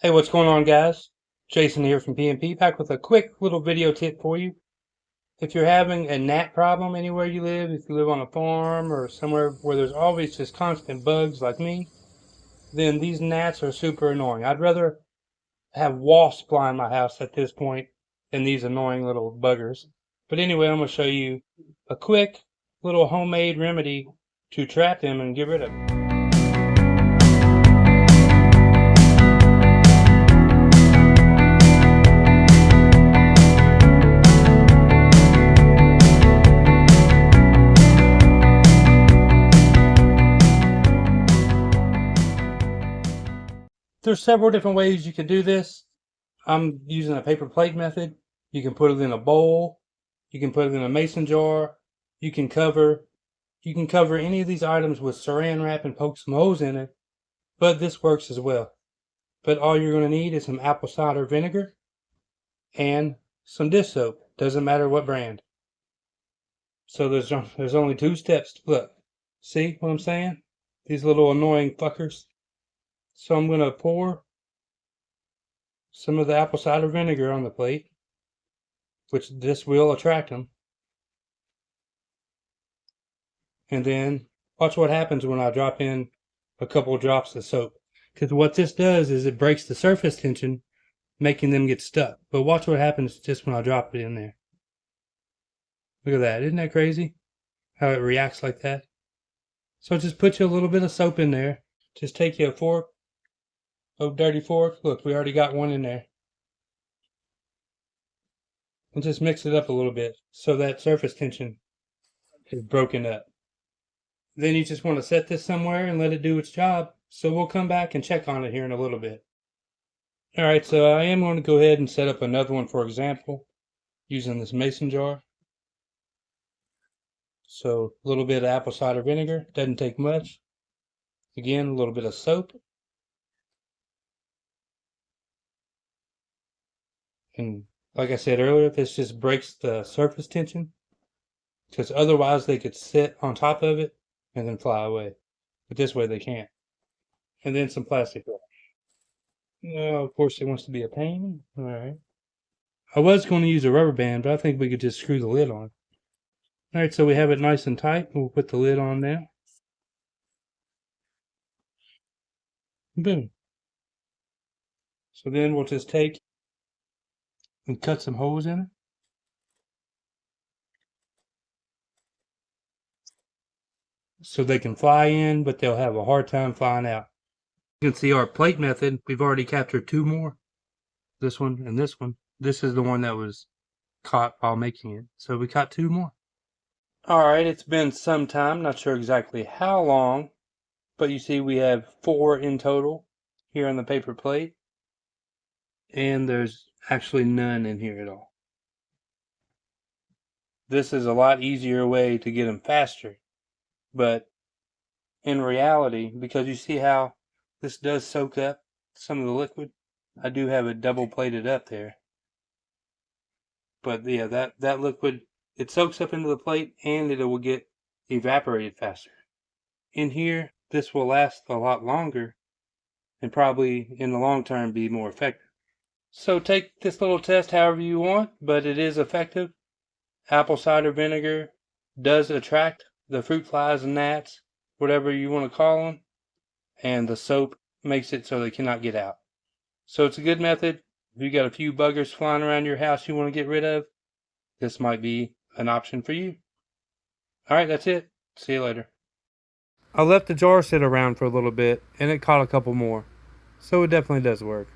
Hey, what's going on, guys? Jason here from PMP, back with a quick little video tip for you. If you're having a gnat problem anywhere you live, if you live on a farm or somewhere where there's always just constant bugs like me, then these gnats are super annoying. I'd rather have wasps fly in my house at this point than these annoying little buggers. But anyway, I'm going to show you a quick little homemade remedy to trap them and get rid of them. There's several different ways you can do this. I'm using a paper plate method. You can put it in a bowl. You can put it in a mason jar. You can cover any of these items with saran wrap and poke some holes in it. But this works as well. But all you're going to need is some apple cider vinegar and some dish soap. Doesn't matter what brand. So there's only 2 steps. Look, see what I'm saying? These little annoying fuckers. So I'm going to pour some of the apple cider vinegar on the plate, which this will attract them. And then watch what happens when I drop in a couple drops of soap. Because what this does is it breaks the surface tension, making them get stuck. But watch what happens just when I drop it in there. Look at that. Isn't that crazy? How it reacts like that. So just put you a little bit of soap in there. Just take you a fork. Oh, dirty fork. Look, we already got one in there. And just mix it up a little bit so that surface tension is broken up. Then you just want to set this somewhere and let it do its job. So we'll come back and check on it here in a little bit. Alright, so I am going to go ahead and set up another one for example, using this mason jar. So a little bit of apple cider vinegar, doesn't take much. Again, a little bit of soap. And like I said earlier, this just breaks the surface tension, because otherwise they could sit on top of it and then fly away. But this way they can't. And then some plastic wrap. No, of course it wants to be a pain. Alright. I was going to use a rubber band, but I think we could just screw the lid on. Alright, so we have it nice and tight. We'll put the lid on now. Boom. So then we'll just take and cut some holes in it. So they can fly in, but they'll have a hard time flying out. You can see our plate method. We've already captured 2 more. This one and this one. This is the one that was caught while making it. So we caught 2 more. Alright, it's been some time. Not sure exactly how long. But you see we have 4 in total here on the paper plate. And there's actually none in here at all. This is a lot easier way to get them faster. But in reality, because you see how this does soak up some of the liquid, I do have it double plated up there. But yeah, that liquid, it soaks up into the plate and it will get evaporated faster. In here, this will last a lot longer and probably in the long term be more effective. So take this little test however you want, but it is effective. Apple cider vinegar does attract the fruit flies and gnats, whatever you want to call them, and the soap makes it so they cannot get out. So it's a good method. If you got a few buggers flying around your house you want to get rid of, this might be an option for you. Alright, that's it. See you later. I left the jar sit around for a little bit and it caught a couple more. So it definitely does work.